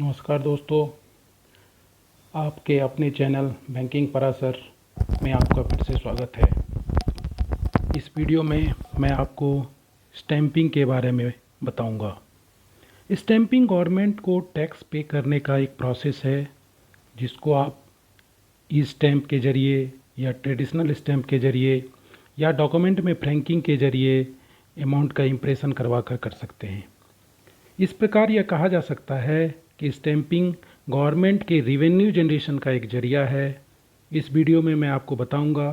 नमस्कार दोस्तों, आपके अपने चैनल बैंकिंग पराशर में आपका फिर से स्वागत है। इस वीडियो में मैं आपको स्टैंपिंग के बारे में बताऊंगा। स्टैंपिंग गवर्नमेंट को टैक्स पे करने का एक प्रोसेस है, जिसको आप ई स्टैंप के ज़रिए या ट्रेडिशनल स्टैंप के ज़रिए या डॉक्यूमेंट में फ्रैंकिंग के ज़रिए अमाउंट का इम्प्रेशन करवा कर सकते हैं। इस प्रकार यह कहा जा सकता है कि स्टैंपिंग गवर्नमेंट के रिवेन्यू जनरेशन का एक जरिया है। इस वीडियो में मैं आपको बताऊंगा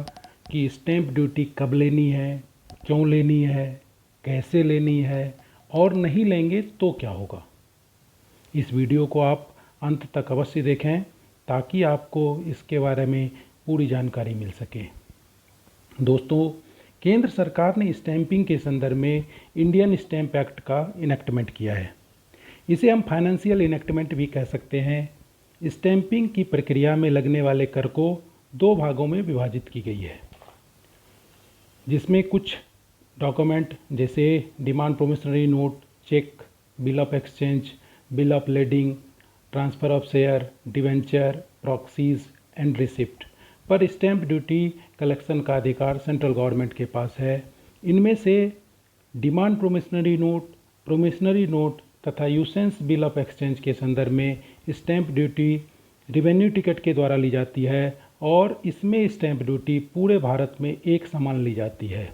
कि स्टैंप ड्यूटी कब लेनी है, क्यों लेनी है, कैसे लेनी है और नहीं लेंगे तो क्या होगा। इस वीडियो को आप अंत तक अवश्य देखें ताकि आपको इसके बारे में पूरी जानकारी मिल सके। दोस्तों, केंद्र सरकार ने स्टैंपिंग के संदर्भ में इंडियन स्टैंप एक्ट का इनेक्टमेंट किया है। इसे हम फाइनेंशियल इनेक्टमेंट भी कह सकते हैं। स्टैंपिंग की प्रक्रिया में लगने वाले कर को 2 भागों में विभाजित की गई है, जिसमें कुछ डॉक्यूमेंट जैसे demand promissory note, cheque, bill of exchange, bill of lading, transfer of share, debenture, proxies and receipt पर स्टैंप ड्यूटी कलेक्शन का अधिकार सेंट्रल गवर्नमेंट के पास है। इनमें से डिमांड प्रोमिसरी नोट तथा यूसेंस बिल ऑफ एक्सचेंज के संदर्भ में स्टैंप ड्यूटी रिवेन्यू टिकट के द्वारा ली जाती है और इसमें स्टैंप ड्यूटी पूरे भारत में एक समान ली जाती है।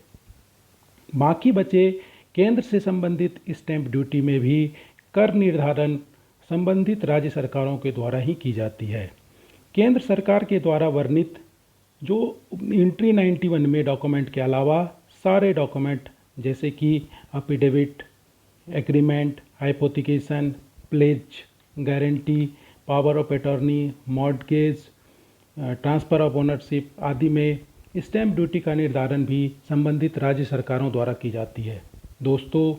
बाकी बचे केंद्र से संबंधित स्टैंप ड्यूटी में भी कर निर्धारण संबंधित राज्य सरकारों के द्वारा ही की जाती है। केंद्र सरकार के द्वारा वर्णित जो एंट्री 91 में डॉक्यूमेंट के अलावा सारे डॉक्यूमेंट जैसे कि affidavit, agreement, hypothecation, pledge, guarantee, power of attorney, mortgage, transfer of ownership आदि में स्टैंप ड्यूटी का निर्धारण भी संबंधित राज्य सरकारों द्वारा की जाती है। दोस्तों,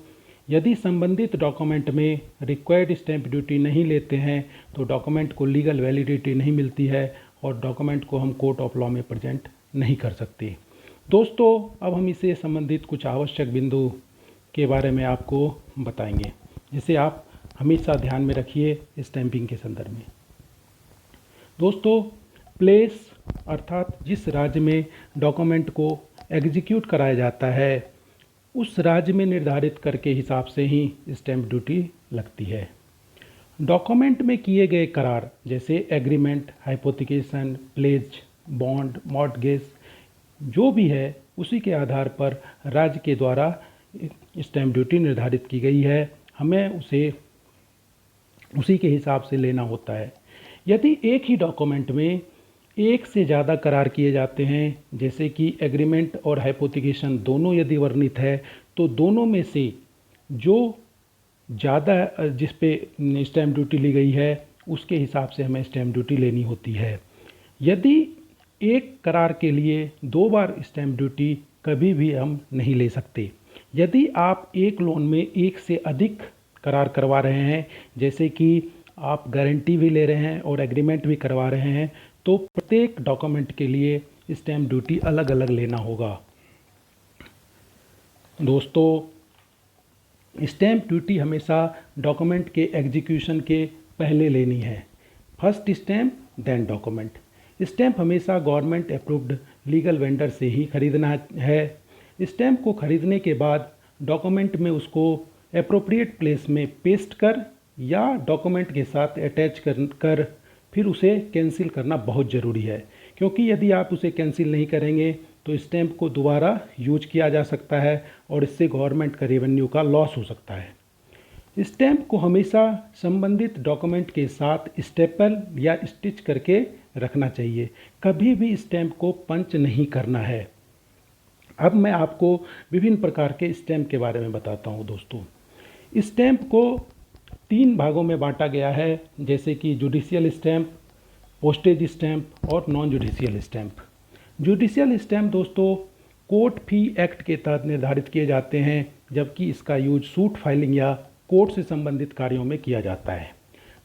यदि संबंधित डॉक्यूमेंट में रिक्वायर्ड स्टैंप ड्यूटी नहीं लेते हैं तो डॉक्यूमेंट को लीगल वैलिडिटी नहीं मिलती है और डॉक्यूमेंट को हम कोर्ट ऑफ लॉ में प्रेजेंट नहीं कर सकते। दोस्तों, अब हम इससे संबंधित कुछ आवश्यक बिंदु के बारे में आपको बताएंगे, जिसे आप हमेशा ध्यान में रखिए स्टैंपिंग के संदर्भ में। दोस्तों, प्लेस अर्थात जिस राज्य में डॉक्यूमेंट को एग्जीक्यूट कराया जाता है उस राज्य में निर्धारित कर के हिसाब से ही स्टैंप ड्यूटी लगती है। डॉक्यूमेंट में किए गए करार जैसे agreement, hypothecation, pledge, bond, mortgage जो भी है उसी के आधार पर राज्य के द्वारा स्टैंप ड्यूटी निर्धारित की गई है। हमें उसे उसी के हिसाब से लेना होता है। यदि एक ही डॉक्यूमेंट में एक से ज़्यादा करार किए जाते हैं, जैसे कि एग्रीमेंट और हाइपोथिकेशन दोनों यदि वर्णित है, तो दोनों में से जो ज़्यादा जिस पे स्टैंप ड्यूटी ली गई है उसके हिसाब से हमें स्टैंप ड्यूटी लेनी होती है। यदि एक करार के लिए 2 बार स्टैंप ड्यूटी कभी भी हम नहीं ले सकते। यदि आप एक लोन में एक से अधिक करार करवा रहे हैं, जैसे कि आप गारंटी भी ले रहे हैं और एग्रीमेंट भी करवा रहे हैं, तो प्रत्येक डॉक्यूमेंट के लिए स्टैंप ड्यूटी अलग अलग लेना होगा। दोस्तों, स्टैंप ड्यूटी हमेशा डॉक्यूमेंट के एग्जीक्यूशन के पहले लेनी है। First stamp then document. Stamp हमेशा गवर्नमेंट अप्रूव्ड लीगल वेंडर से ही खरीदना है। स्टैंप को खरीदने के बाद डॉक्यूमेंट में उसको एप्रोप्रिएट प्लेस में पेस्ट कर या डॉक्यूमेंट के साथ अटैच कर फिर उसे कैंसिल करना बहुत ज़रूरी है, क्योंकि यदि आप उसे कैंसिल नहीं करेंगे तो स्टैंप को दोबारा यूज किया जा सकता है और इससे गवर्नमेंट का रेवेन्यू का लॉस हो सकता है। स्टैंप को हमेशा संबंधित डॉक्यूमेंट के साथ स्टेपल या स्टिच करके रखना चाहिए। कभी भी स्टैंप को पंच नहीं करना है। अब मैं आपको विभिन्न प्रकार के स्टैंप के बारे में बताता हूँ। दोस्तों, स्टैंप को 3 भागों में बांटा गया है, जैसे कि जुडिशियल स्टैंप, पोस्टेज स्टैंप और non judicial stamp. Judicial stamp दोस्तों कोर्ट फी एक्ट के तहत निर्धारित किए जाते हैं, जबकि इसका यूज सूट फाइलिंग या कोर्ट से संबंधित कार्यों में किया जाता है।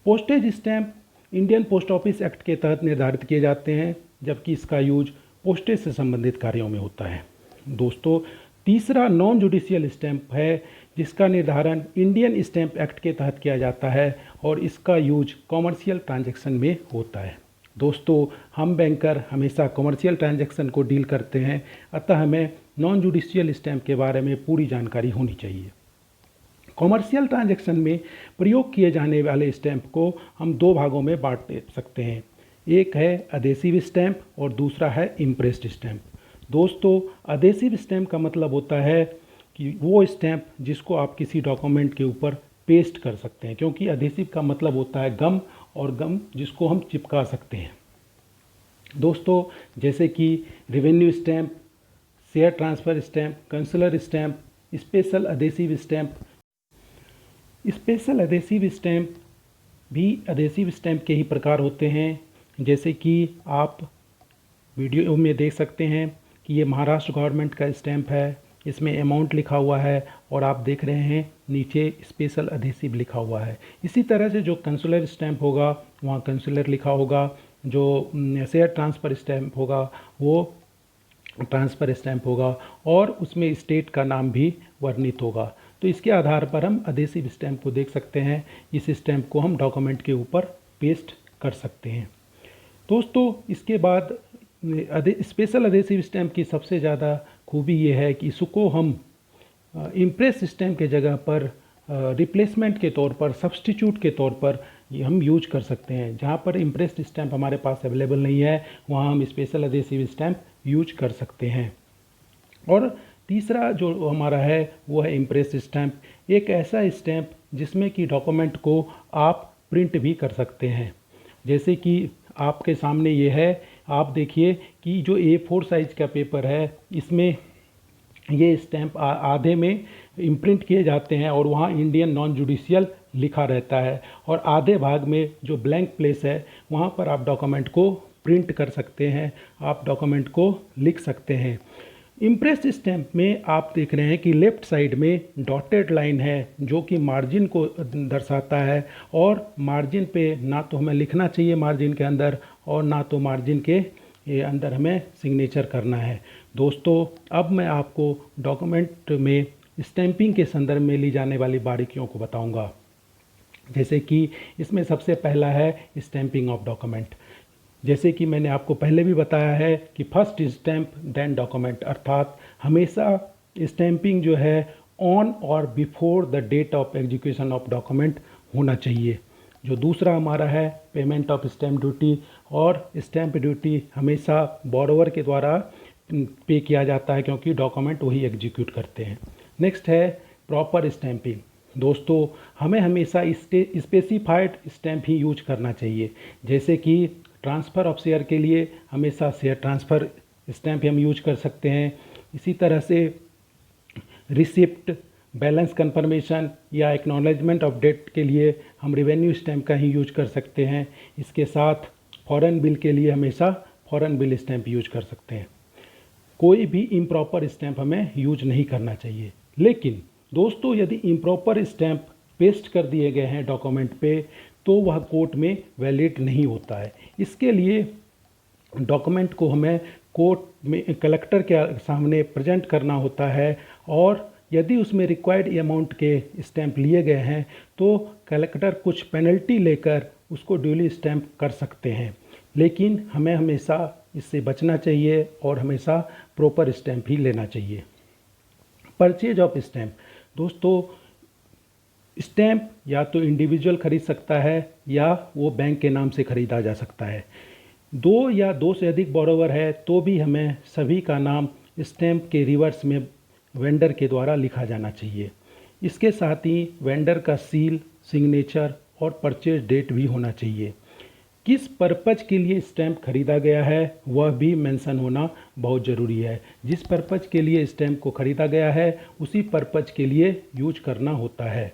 Postage stamp Indian post office act के तहत निर्धारित किए जाते हैं, जबकि इसका यूज पोस्टेज से संबंधित कार्यों में होता है। दोस्तों, तीसरा नॉन जुडिशियल स्टैंप है, जिसका निर्धारण इंडियन स्टैंप एक्ट के तहत किया जाता है और इसका यूज कॉमर्शियल ट्रांजैक्शन में होता है। दोस्तों, हम बैंकर हमेशा कॉमर्शियल ट्रांजैक्शन को डील करते हैं, अतः हमें नॉन जुडिशियल स्टैंप के बारे में पूरी जानकारी होनी चाहिए। कॉमर्शियल ट्रांजैक्शन में प्रयोग किए जाने वाले स्टैंप को हम दो भागों में बांट सकते हैं। एक है अधेसिव स्टैंप और दूसरा है इम्प्रेस्ड स्टैंप। दोस्तों, अधेसिव स्टैंप का मतलब होता है कि वो स्टैंप जिसको आप किसी डॉक्यूमेंट के ऊपर पेस्ट कर सकते हैं, क्योंकि अधेसिव का मतलब होता है गम, और गम जिसको हम चिपका सकते हैं। दोस्तों, जैसे कि revenue stamp, share transfer stamp, consular stamp, special adhesive stamp. Special adhesive stamp भी अधेसिव स्टैंप के ही प्रकार होते हैं। जैसे कि आप वीडियो में देख सकते हैं कि ये महाराष्ट्र गवर्नमेंट का स्टैंप है, इसमें अमाउंट लिखा हुआ है और आप देख रहे हैं नीचे स्पेशल अधेसिव लिखा हुआ है। इसी तरह से जो कंसुलर स्टैंप होगा वहाँ कंसुलर लिखा होगा, जो शेयर ट्रांसफ़र स्टैंप होगा वो ट्रांसफ़र स्टैंप होगा और उसमें स्टेट का नाम भी वर्णित होगा। तो इसके आधार पर हम अधेसिव स्टैंप को देख सकते हैं। इस स्टैंप को हम डॉक्यूमेंट के ऊपर पेस्ट कर सकते हैं। दोस्तों, इसके बाद स्पेशल अधेसिव स्टैंप की सबसे ज़्यादा खूबी ये है कि इसको हम इम्प्रेस स्टैंप के जगह पर रिप्लेसमेंट के तौर पर, सब्स्टिट्यूट के तौर पर हम यूज कर सकते हैं। जहाँ पर इम्प्रेस स्टैंप हमारे पास अवेलेबल नहीं है, वहाँ हम स्पेशल अधेसिव स्टैंप यूज कर सकते हैं। और तीसरा जो हमारा है वो है इम्प्रेस स्टैंप। एक ऐसा स्टैंप जिसमें कि डॉक्यूमेंट को आप प्रिंट भी कर सकते हैं। जैसे कि आपके सामने ये है, आप देखिए कि जो A4 साइज़ का पेपर है, इसमें ये स्टैंप आधे में इम्प्रिंट किए जाते हैं और वहाँ इंडियन नॉन जुडिशियल लिखा रहता है, और आधे भाग में जो ब्लैंक प्लेस है वहाँ पर आप डॉक्यूमेंट को प्रिंट कर सकते हैं, आप डॉक्यूमेंट को लिख सकते हैं। इम्प्रेस स्टैंप में आप देख रहे हैं कि लेफ़्ट साइड में डॉटेड लाइन है जो कि मार्जिन को दर्शाता है, और मार्जिन पे ना तो हमें लिखना चाहिए मार्जिन के अंदर, और ना तो मार्जिन के अंदर हमें सिग्नेचर करना है। दोस्तों, अब मैं आपको डॉक्यूमेंट में स्टैंपिंग के संदर्भ में ली जाने वाली बारीकियों को बताऊंगा। जैसे कि इसमें सबसे पहला है स्टैंपिंग ऑफ डॉक्यूमेंट। जैसे कि मैंने आपको पहले भी बताया है कि फर्स्ट स्टैंप देन डॉक्यूमेंट, अर्थात हमेशा स्टैंपिंग जो है ऑन और before the date of execution of document होना चाहिए। जो दूसरा हमारा है पेमेंट ऑफ स्टैंप ड्यूटी, और स्टैंप ड्यूटी हमेशा बोरोवर के द्वारा पे किया जाता है, क्योंकि डॉक्यूमेंट वही एग्जीक्यूट करते हैं। नेक्स्ट है प्रॉपर स्टैंपिंग। दोस्तों, हमें हमेशा स्पेसिफाइड स्टैंप ही यूज करना चाहिए। जैसे कि ट्रांसफ़र ऑफ शेयर के लिए हमेशा शेयर ट्रांसफ़र स्टैंप हम यूज कर सकते हैं। इसी तरह से रिसिप्ट, बैलेंस कंफर्मेशन या एक्नॉलेजमेंट ऑफ डेट के लिए हम रेवेन्यू स्टैंप का ही यूज कर सकते हैं। इसके साथ फॉरेन बिल के लिए हमेशा फॉरेन बिल स्टैंप यूज कर सकते हैं। कोई भी इम्प्रॉपर स्टैंप हमें यूज नहीं करना चाहिए। लेकिन दोस्तों, यदि इम्प्रॉपर स्टैंप पेस्ट कर दिए गए हैं डॉक्यूमेंट पे, तो वह कोर्ट में वैलिड नहीं होता है। इसके लिए डॉक्यूमेंट को हमें कोर्ट में कलेक्टर के सामने प्रेजेंट करना होता है, और यदि उसमें रिक्वायर्ड अमाउंट के स्टैंप लिए गए हैं तो कलेक्टर कुछ पेनल्टी लेकर उसको ड्यूली स्टैंप कर सकते हैं। लेकिन हमें हमेशा इससे बचना चाहिए और हमेशा प्रॉपर स्टैंप ही लेना चाहिए। Purchase of stamp. दोस्तों, स्टैंप या तो इंडिविजुअल खरीद सकता है या वो बैंक के नाम से खरीदा जा सकता है। दो या दो से अधिक बोरोवर है तो भी हमें सभी का नाम स्टैंप के रिवर्स में वेंडर के द्वारा लिखा जाना चाहिए। इसके साथ ही वेंडर का सील, सिग्नेचर और परचेज डेट भी होना चाहिए। किस पर्पज के लिए स्टैंप खरीदा गया है वह भी मेंशन होना बहुत ज़रूरी है। जिस पर्पज के लिए स्टैंप को खरीदा गया है उसी पर्पज के लिए यूज करना होता है।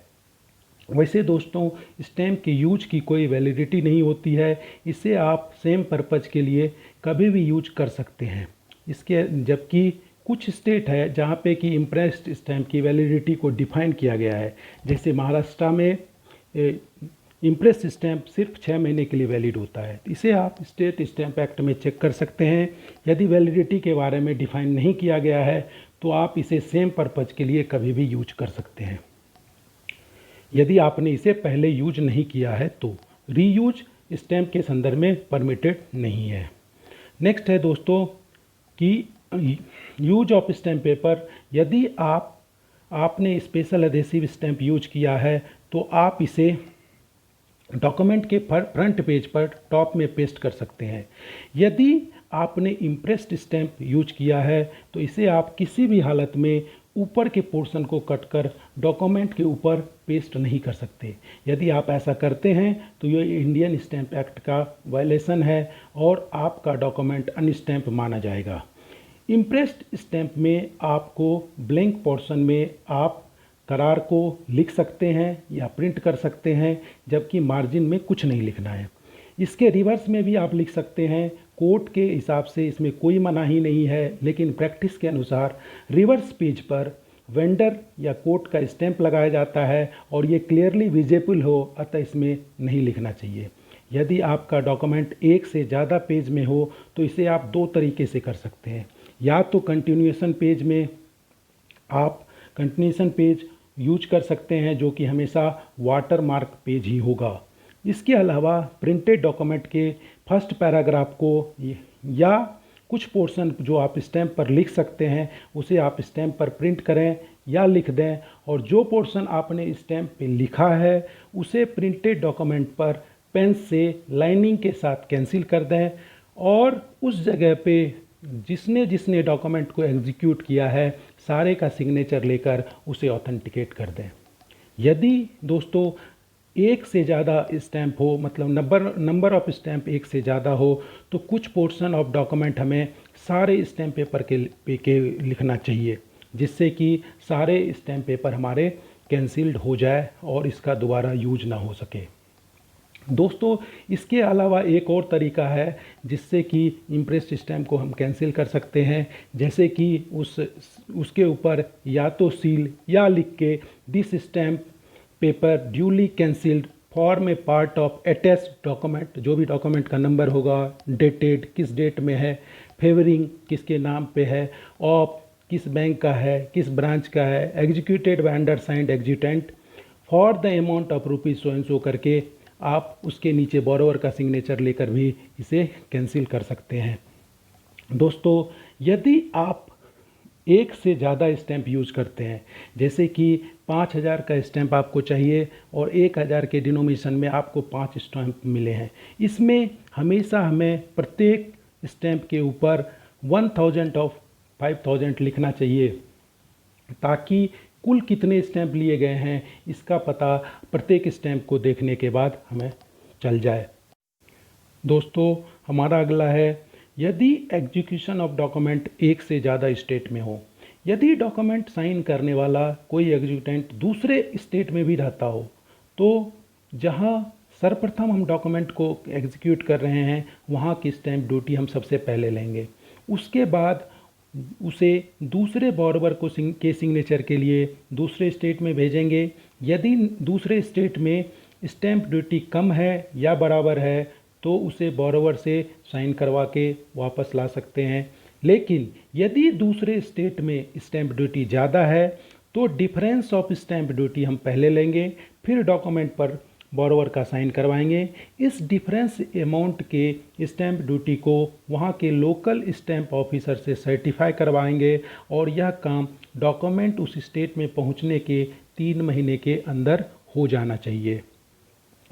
वैसे दोस्तों, स्टैंप के यूज की कोई वैलिडिटी नहीं होती है, इसे आप सेम पर्पज के लिए कभी भी यूज कर सकते हैं। इसके जबकि कुछ स्टेट है जहाँ पे कि इम्प्रेस्ड स्टैंप की वैलिडिटी को डिफाइन किया गया है। जैसे महाराष्ट्र में इम्प्रेस स्टैंप सिर्फ 6 महीने के लिए वैलिड होता है। इसे आप स्टेट स्टैंप एक्ट में चेक कर सकते हैं। यदि वैलिडिटी के बारे में डिफाइन नहीं किया गया है तो आप इसे सेम पर्पज़ के लिए कभी भी यूज कर सकते हैं। यदि आपने इसे पहले यूज नहीं किया है तो रीयूज स्टैम्प के संदर्भ में परमिटेड नहीं है। नेक्स्ट है दोस्तों कि यूज ऑफ स्टैम्प पेपर। यदि आपने स्पेशल एडेसिव स्टैम्प यूज किया है तो आप इसे डॉक्यूमेंट के फ्रंट पेज पर टॉप में पेस्ट कर सकते हैं। यदि आपने इम्प्रेस्ड स्टैम्प यूज किया है तो इसे आप किसी भी हालत में ऊपर के पोर्शन को कट कर डॉक्यूमेंट के ऊपर पेस्ट नहीं कर सकते। यदि आप ऐसा करते हैं तो ये इंडियन स्टैम्प एक्ट का वायलेशन है और आपका डॉक्यूमेंट अनस्टैम्प माना जाएगा। इम्प्रेस्ड स्टैम्प में आपको ब्लैंक पोर्शन में आप करार को लिख सकते हैं या प्रिंट कर सकते हैं, जबकि मार्जिन में कुछ नहीं लिखना है। इसके रिवर्स में भी आप लिख सकते हैं। कोर्ट के हिसाब से इसमें कोई मनाही नहीं है, लेकिन प्रैक्टिस के अनुसार रिवर्स पेज पर वेंडर या कोर्ट का स्टैंप लगाया जाता है और ये क्लियरली विजिबल हो, अतः इसमें नहीं लिखना चाहिए। यदि आपका डॉक्यूमेंट एक से ज़्यादा पेज में हो तो इसे आप दो तरीके से कर सकते हैं। या तो कंटिन्यूएशन पेज में आप कंटिन्यूएशन पेज यूज कर सकते हैं, जो कि हमेशा वाटर मार्क पेज ही होगा। इसके अलावा प्रिंटेड डॉक्यूमेंट के फर्स्ट पैराग्राफ को या कुछ पोर्शन जो आप स्टैम्प पर लिख सकते हैं उसे आप स्टैम्प पर प्रिंट करें या लिख दें, और जो पोर्शन आपने स्टैम्प पे लिखा है उसे प्रिंटेड डॉक्यूमेंट पर पेन से लाइनिंग के साथ कैंसिल कर दें और उस जगह पे जिसने डॉक्यूमेंट को एग्जीक्यूट किया है सारे का सिग्नेचर लेकर उसे ऑथेंटिकेट कर दें। यदि दोस्तों एक से ज़्यादा स्टैम्प हो, मतलब नंबर ऑफ स्टैम्प एक से ज़्यादा हो, तो कुछ पोर्शन ऑफ डॉक्यूमेंट हमें सारे स्टैम्प पेपर के लिखना चाहिए, जिससे कि सारे स्टैम्प पेपर हमारे कैंसिल्ड हो जाए और इसका दोबारा यूज ना हो सके। दोस्तों इसके अलावा एक और तरीका है जिससे कि इम्प्रेस्ड स्टैम्प को हम कैंसिल कर सकते हैं, जैसे कि उसके ऊपर या तो सील या लिख के this stamp paper duly cancelled form A part of attached document, जो भी डॉक्यूमेंट का नंबर होगा, डेटेड किस डेट में है, फेवरिंग किसके नाम पे है, ऑफ किस बैंक का है, किस ब्रांच का है, executed by undersigned executant for the amount of rupees so and so करके आप उसके नीचे बोरोवर का सिग्नेचर लेकर भी इसे कैंसिल कर सकते हैं। दोस्तों यदि आप एक से ज़्यादा स्टैंप यूज़ करते हैं, जैसे कि 5000 का स्टैंप आपको चाहिए और 1000 के डिनोमिनेशन में आपको 5 स्टैंप मिले हैं, इसमें हमेशा हमें प्रत्येक स्टैंप के ऊपर 1000 ऑफ 5000 लिखना चाहिए, ताकि कुल कितने स्टैंप लिए गए हैं इसका पता प्रत्येक स्टैंप को देखने के बाद हमें चल जाए। दोस्तों हमारा अगला है, यदि एग्जीक्यूशन ऑफ डॉक्यूमेंट एक से ज़्यादा स्टेट में हो, यदि डॉक्यूमेंट साइन करने वाला कोई एग्जीक्यूटेंट दूसरे स्टेट में भी रहता हो, तो जहां सर्वप्रथम हम डॉक्यूमेंट को एग्जीक्यूट कर रहे हैं वहां की स्टैंप ड्यूटी हम सबसे पहले लेंगे। उसके बाद उसे दूसरे बॉर्डर को के सिग्नेचर के लिए दूसरे स्टेट में भेजेंगे। यदि दूसरे स्टेट में स्टैंप ड्यूटी कम है या बराबर है तो उसे बॉर्डर से साइन करवा के वापस ला सकते हैं। लेकिन यदि दूसरे स्टेट में स्टैंप ड्यूटी ज़्यादा है तो डिफरेंस ऑफ स्टैंप ड्यूटी हम पहले लेंगे, फिर डॉक्यूमेंट पर बॉरोवर का साइन करवाएंगे। इस डिफरेंस अमाउंट के स्टैंप ड्यूटी को वहाँ के लोकल स्टैंप ऑफिसर से सर्टिफाई करवाएंगे और यह काम डॉक्यूमेंट उस स्टेट में पहुँचने के 3 महीने के अंदर हो जाना चाहिए।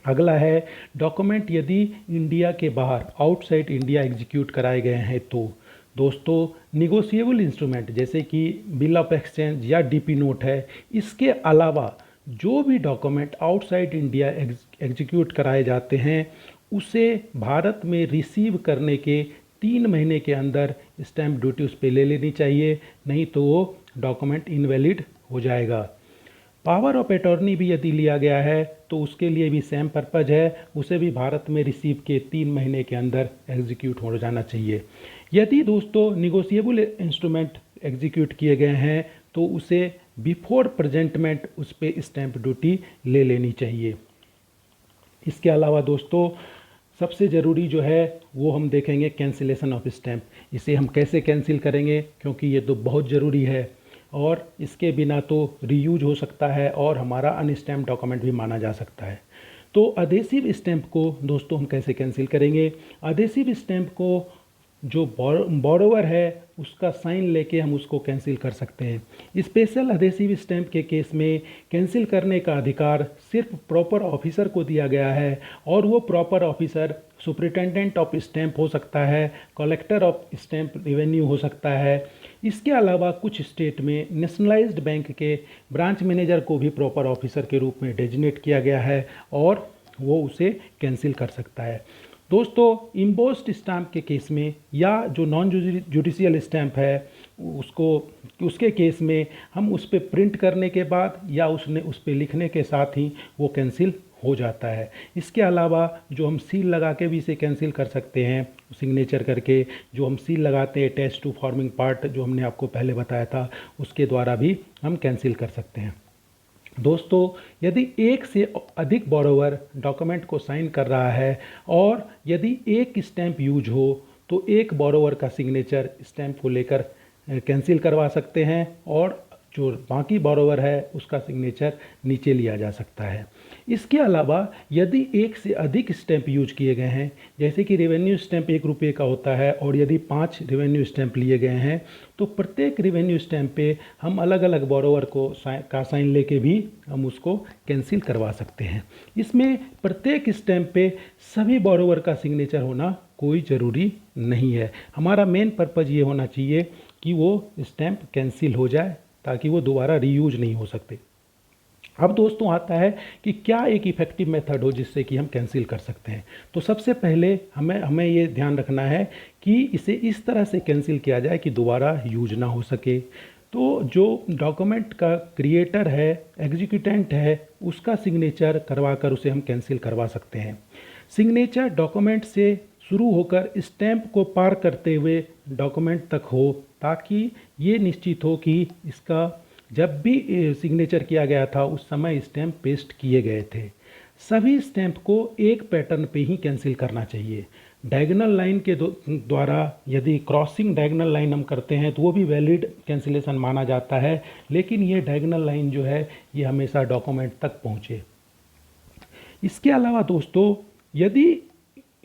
अगला है, डॉक्यूमेंट यदि इंडिया के बाहर आउटसाइड इंडिया एग्जीक्यूट कराए गए हैं तो दोस्तों निगोशिएबल इंस्ट्रूमेंट जैसे कि बिल ऑफ एक्सचेंज या डीपी नोट है, इसके अलावा जो भी डॉक्यूमेंट आउटसाइड इंडिया एग्जीक्यूट कराए जाते हैं उसे भारत में रिसीव करने के 3 महीने के अंदर स्टैंप ड्यूटी उस पर ले लेनी चाहिए, नहीं तो वो डॉक्यूमेंट इनवैलिड हो जाएगा। पावर ऑफ अटॉर्नी भी यदि लिया गया है तो उसके लिए भी सेम पर्पज़ है, उसे भी भारत में रिसीव के 3 महीने के अंदर एग्जीक्यूट हो जाना चाहिए। यदि दोस्तों निगोशिएबल इंस्ट्रूमेंट एग्जीक्यूट किए गए हैं तो उसे बिफोर प्रेजेंटमेंट उस पर स्टैंप ड्यूटी ले लेनी चाहिए। इसके अलावा दोस्तों सबसे ज़रूरी जो है वो हम देखेंगे कैंसिलेशन ऑफ स्टैंप। इसे हम कैसे कैंसिल करेंगे, क्योंकि ये तो बहुत ज़रूरी है। और इसके बिना तो रीयूज हो सकता है और हमारा अनस्टैम्प डॉक्यूमेंट भी माना जा सकता है। तो अधेसिव स्टैंप को दोस्तों हम कैसे कैंसिल करेंगे? अधेसिव स्टैंप को जो बोरोवर है उसका साइन लेके हम उसको कैंसिल कर सकते हैं। स्पेशल अधेसिव स्टैंप के केस में कैंसिल करने का अधिकार सिर्फ प्रॉपर ऑफिसर को दिया गया है और वो proper officer superintendent of stamp हो सकता है, कलेक्टर ऑफ स्टैंप रेवेन्यू हो सकता है। इसके अलावा कुछ स्टेट में नेशनलाइज्ड बैंक के ब्रांच मैनेजर को भी प्रॉपर ऑफिसर के रूप में डेजिग्नेट किया गया है और वो उसे कैंसिल कर सकता है। दोस्तों, इम्बोस्ड स्टैंप के केस में या जो नॉन जुडिशियल स्टैंप है उसके केस में हम उस पर प्रिंट करने के बाद या उस पर लिखने के साथ ही वो कैंसिल हो जाता है। इसके अलावा जो हम सील लगा के भी इसे कैंसिल कर सकते हैं, सिग्नेचर करके जो हम सील लगाते हैं अटैच टू फॉर्मिंग पार्ट, जो हमने आपको पहले बताया था, उसके द्वारा भी हम कैंसिल कर सकते हैं। दोस्तों, यदि एक से अधिक बोरोवर डॉक्यूमेंट को साइन कर रहा है और यदि एक स्टैंप यूज हो तो एक बोरोवर का सिग्नेचर स्टैंप को लेकर कैंसिल करवा सकते हैं और जो बाकी बोरोवर है उसका सिग्नेचर नीचे लिया जा सकता है। इसके अलावा यदि एक से अधिक स्टैंप यूज किए गए हैं, जैसे कि रेवेन्यू स्टैंप 1 रुपये का होता है और यदि 5 रेवेन्यू स्टैंप लिए गए हैं तो प्रत्येक रेवेन्यू स्टैंप पे हम अलग अलग बोरोवर को साइन लेके भी हम उसको कैंसिल करवा सकते हैं। इसमें प्रत्येक स्टैंप पे सभी बोरोवर का सिग्नेचर होना कोई ज़रूरी नहीं है। हमारा मेन पर्पज़ ये होना चाहिए कि वो स्टैंप कैंसिल हो जाए ताकि वो दोबारा रीयूज नहीं हो सकते। अब दोस्तों आता है कि क्या एक इफ़ेक्टिव मेथड हो जिससे कि हम कैंसिल कर सकते हैं। तो सबसे पहले हमें ये ध्यान रखना है कि इसे इस तरह से कैंसिल किया जाए कि दोबारा यूज ना हो सके। तो जो डॉक्यूमेंट का क्रिएटर है, एग्जीक्यूटेंट है, उसका सिग्नेचर करवा कर उसे हम कैंसिल करवा सकते हैं। सिग्नेचर डॉक्यूमेंट से शुरू होकर स्टैंप को पार करते हुए डॉक्यूमेंट तक हो, ताकि ये निश्चित हो कि इसका जब भी सिग्नेचर किया गया था उस समय स्टैंप पेस्ट किए गए थे। सभी स्टैंप को एक पैटर्न पे ही कैंसिल करना चाहिए। डायगोनल लाइन के द्वारा यदि क्रॉसिंग डायगोनल लाइन हम करते हैं तो वो भी वैलिड कैंसिलेशन माना जाता है, लेकिन ये डायगोनल लाइन जो है ये हमेशा डॉक्यूमेंट तक पहुँचे। इसके अलावा दोस्तों, यदि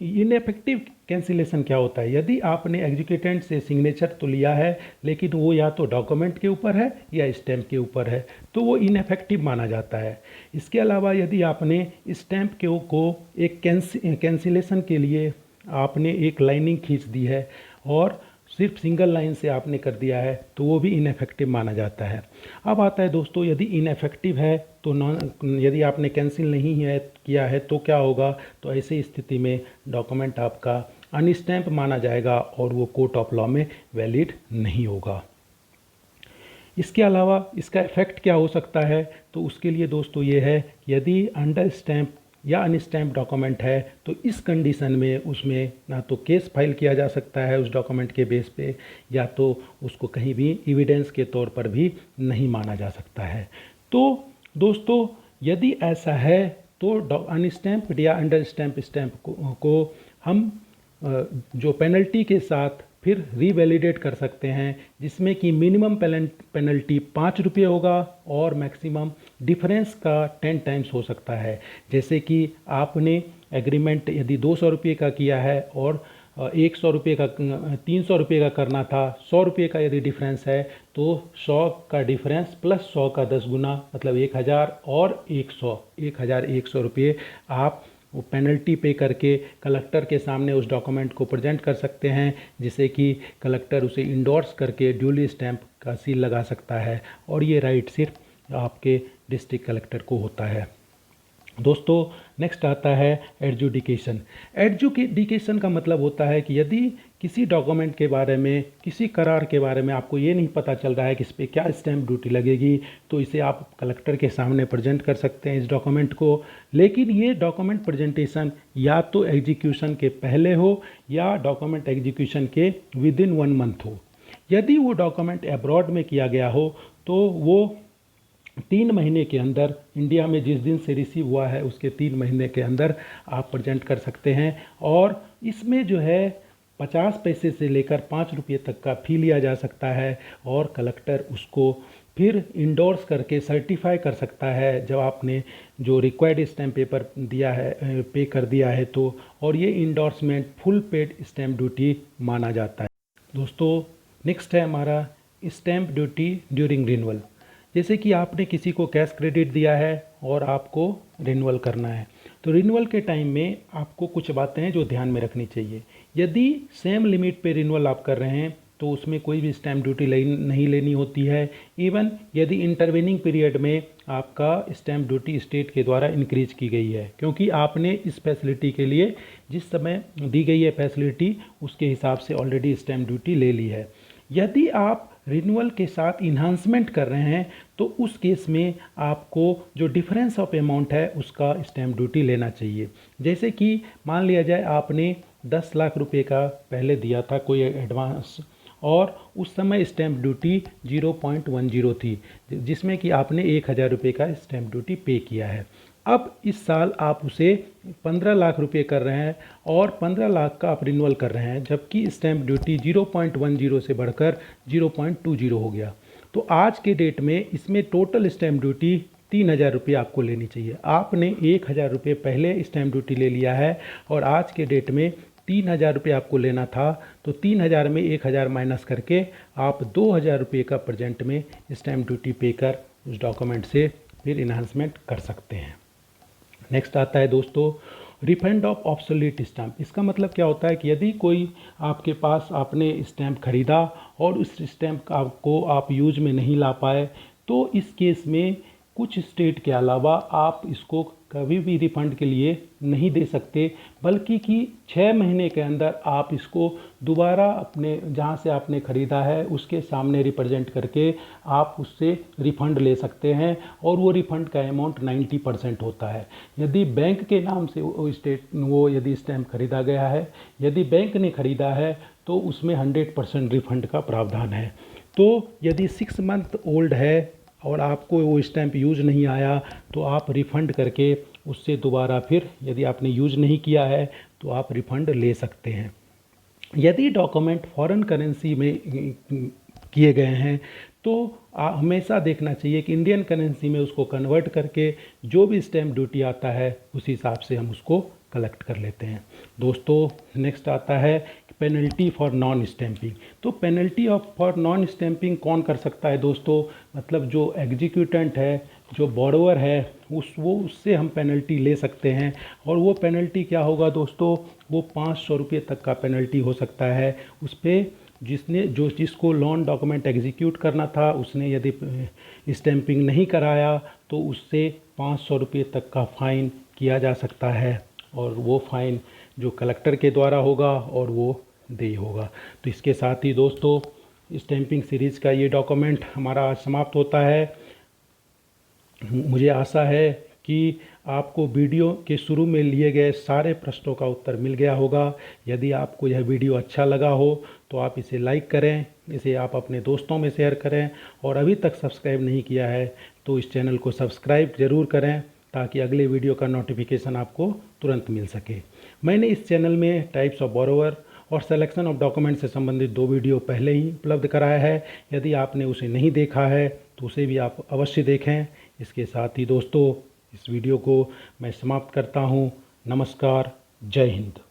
इनएफेक्टिव कैंसिलेशन क्या होता है? यदि आपने एग्जीक्यूटेंट से सिग्नेचर तो लिया है लेकिन वो या तो डॉक्यूमेंट के ऊपर है या स्टैंप के ऊपर है, तो वो इनएफेक्टिव माना जाता है। इसके अलावा यदि आपने स्टैंप को एक कैंसिलेशन के लिए आपने एक लाइनिंग खींच दी है और सिर्फ सिंगल लाइन से आपने कर दिया है तो वो भी इनएफेक्टिव माना जाता है। अब आता है दोस्तों, यदि इनएफेक्टिव है तो यदि आपने कैंसिल नहीं है किया है तो क्या होगा? तो ऐसी स्थिति में डॉक्यूमेंट आपका अनस्टैम्प माना जाएगा और वो कोर्ट ऑफ लॉ में वैलिड नहीं होगा। इसके अलावा इसका इफ़ेक्ट क्या हो सकता है? तो उसके लिए दोस्तों ये है, यदि अंडर स्टैम्प या अनस्टैम्प डॉक्यूमेंट है तो इस कंडीशन में उसमें ना तो केस फाइल किया जा सकता है उस डॉक्यूमेंट के बेस पे, या तो उसको कहीं भी एविडेंस के तौर पर भी नहीं माना जा सकता है। तो दोस्तों, यदि ऐसा है तो अनस्टैम्प्ड या अंडर स्टैम्प को हम जो पेनल्टी के साथ फिर रीवैलिडेट कर सकते हैं, जिसमें कि मिनिमम पेनल्टी 5 रुपये होगा और मैक्सिमम डिफरेंस का 10 टाइम्स हो सकता है। जैसे कि आपने एग्रीमेंट यदि 200 रुपये का किया है और 100 रुपये का 300 रुपये का करना था, 100 रुपये का यदि डिफरेंस है तो 100 का डिफरेंस प्लस 100 का 10 गुना मतलब 1000 और 1100 रुपये आप वो पेनल्टी पे करके कलेक्टर के सामने उस डॉक्यूमेंट को प्रेजेंट कर सकते हैं, जिससे कि कलेक्टर उसे इंडोर्स करके ड्यूली स्टैंप का सील लगा सकता है और ये राइट सिर्फ आपके डिस्ट्रिक्ट कलेक्टर को होता है। दोस्तों, नेक्स्ट आता है एडजुडिकेशन। एडजुडिकेशन का मतलब होता है कि यदि किसी डॉक्यूमेंट के बारे में, किसी करार के बारे में आपको ये नहीं पता चल रहा है कि इस पर क्या स्टैंप ड्यूटी लगेगी, तो इसे आप कलेक्टर के सामने प्रेजेंट कर सकते हैं इस डॉक्यूमेंट को। लेकिन ये डॉक्यूमेंट प्रेजेंटेशन या तो एग्जीक्यूशन के पहले हो या डॉक्यूमेंट एग्जीक्यूशन के विदिन 1 मंथ हो। यदि वो डॉक्यूमेंट अब्रॉड में किया गया हो तो वो 3 महीने के अंदर, इंडिया में जिस दिन से रिसीव हुआ है उसके 3 महीने के अंदर आप प्रेजेंट कर सकते हैं। और इसमें जो है 50 पैसे से लेकर 5 रुपये तक का फ़ी लिया जा सकता है और कलेक्टर उसको फिर इंडोर्स करके सर्टिफाई कर सकता है जब आपने जो रिक्वायर्ड स्टैम्प पेपर दिया है, पे कर दिया है तो, और ये endorsement full paid stamp duty माना जाता है। दोस्तों नेक्स्ट है हमारा स्टैम्प ड्यूटी ड्यूरिंग रिन्यूअल। जैसे कि आपने किसी को कैश क्रेडिट दिया है और आपको रिन्यूअल करना है, तो रिन्यूअल के टाइम में आपको कुछ बातें हैं जो ध्यान में रखनी चाहिए। यदि सेम लिमिट पे रिन्यूअल आप कर रहे हैं तो उसमें कोई भी स्टैम्प ड्यूटी नहीं लेनी होती है। इवन यदि इंटरवेनिंग पीरियड में आपका स्टैम्प ड्यूटी स्टेट के द्वारा इंक्रीज की गई है, क्योंकि आपने इस फैसिलिटी के लिए जिस समय दी गई है फैसिलिटी उसके हिसाब से ऑलरेडी स्टैम्प ड्यूटी ले ली है। यदि आप रिन्यूअल के साथ इन्हांसमेंट कर रहे हैं तो उस केस में आपको जो डिफरेंस ऑफ अमाउंट है उसका स्टैम्प ड्यूटी लेना चाहिए। जैसे कि मान लिया जाए आपने 10 लाख रुपए का पहले दिया था कोई एडवांस, और उस समय स्टैम्प ड्यूटी 0.10 थी, जिसमें कि आपने 1000 रुपये का स्टैम्प ड्यूटी पे किया है। अब इस साल आप उसे 15 लाख रुपए कर रहे हैं और 15 लाख का आप रिन्यूअल कर रहे हैं, जबकि स्टैम्प ड्यूटी 0.10 से बढ़कर 0.20 हो गया। तो आज के डेट में इसमें टोटल स्टैम्प ड्यूटी 3000 रुपये आपको लेनी चाहिए। आपने 1000 रुपये पहले स्टैम्प ड्यूटी ले लिया है और आज के डेट में 3000 रुपये आपको लेना था, तो 3000 में 1000 माइनस करके आप 2000 रुपये का प्रेजेंट में स्टैम्प ड्यूटी पे कर उस डॉक्यूमेंट से फिर इन्हांसमेंट कर सकते हैं। नेक्स्ट आता है दोस्तों रिफंड ऑफ ऑब्सोलीट स्टैम्प। इसका मतलब क्या होता है कि यदि कोई आपके पास आपने स्टैम्प खरीदा और उस स्टैम्प को आप यूज में नहीं ला पाए, तो इस केस में कुछ स्टेट के अलावा आप इसको कभी भी रिफंड के लिए नहीं दे सकते, बल्कि कि 6 महीने के अंदर आप इसको दोबारा अपने जहाँ से आपने ख़रीदा है उसके सामने रिप्रेजेंट करके आप उससे रिफ़ंड ले सकते हैं, और वो रिफ़ंड का अमाउंट 90% होता है। यदि बैंक के नाम से वो यदि स्टैम्प खरीदा गया है, यदि बैंक ने खरीदा है तो उसमें 100% रिफ़ंड का प्रावधान है। तो यदि 6 मंथ ओल्ड है और आपको वो स्टैम्प यूज़ नहीं आया तो आप रिफ़ंड करके उससे दोबारा फिर यदि आपने यूज़ नहीं किया है तो आप रिफ़ंड ले सकते हैं। यदि डॉक्यूमेंट फॉरेन करेंसी में किए गए हैं तो हमेशा देखना चाहिए कि इंडियन करेंसी में उसको कन्वर्ट करके जो भी स्टैम्प ड्यूटी आता है उस हिसाब से हम उसको कलेक्ट कर लेते हैं। दोस्तों नेक्स्ट आता है पेनल्टी फॉर नॉन स्टैम्पिंग। तो पेनल्टी फॉर नॉन स्टैम्पिंग कौन कर सकता है दोस्तों? मतलब जो एग्जीक्यूटेंट है, जो बॉरोवर है, उससे हम पेनल्टी ले सकते हैं। और वो पेनल्टी क्या होगा दोस्तों? वो 500 रुपये तक का पेनल्टी हो सकता है उस पर जिसको लोन डॉक्यूमेंट एग्जीक्यूट करना था उसने यदि स्टैम्पिंग नहीं कराया तो उससे 500 रुपये तक का फ़ाइन किया जा सकता है, और वो फ़ाइन जो कलेक्टर के द्वारा होगा और वो देय होगा। तो इसके साथ ही दोस्तों स्टैम्पिंग सीरीज़ का ये डॉक्यूमेंट हमारा आज समाप्त होता है। मुझे आशा है कि आपको वीडियो के शुरू में लिए गए सारे प्रश्नों का उत्तर मिल गया होगा। यदि आपको यह वीडियो अच्छा लगा हो तो आप इसे लाइक करें, इसे आप अपने दोस्तों में शेयर करें, और अभी तक सब्सक्राइब नहीं किया है तो इस चैनल को सब्सक्राइब ज़रूर करें ताकि अगले वीडियो का नोटिफिकेशन आपको तुरंत मिल सके। मैंने इस चैनल में टाइप्स ऑफ बोरोवर और सिलेक्शन ऑफ डॉक्यूमेंट से संबंधित 2 वीडियो पहले ही उपलब्ध कराया है। यदि आपने उसे नहीं देखा है तो उसे भी आप अवश्य देखें। इसके साथ ही दोस्तों इस वीडियो को मैं समाप्त करता हूँ। नमस्कार, जय हिंद।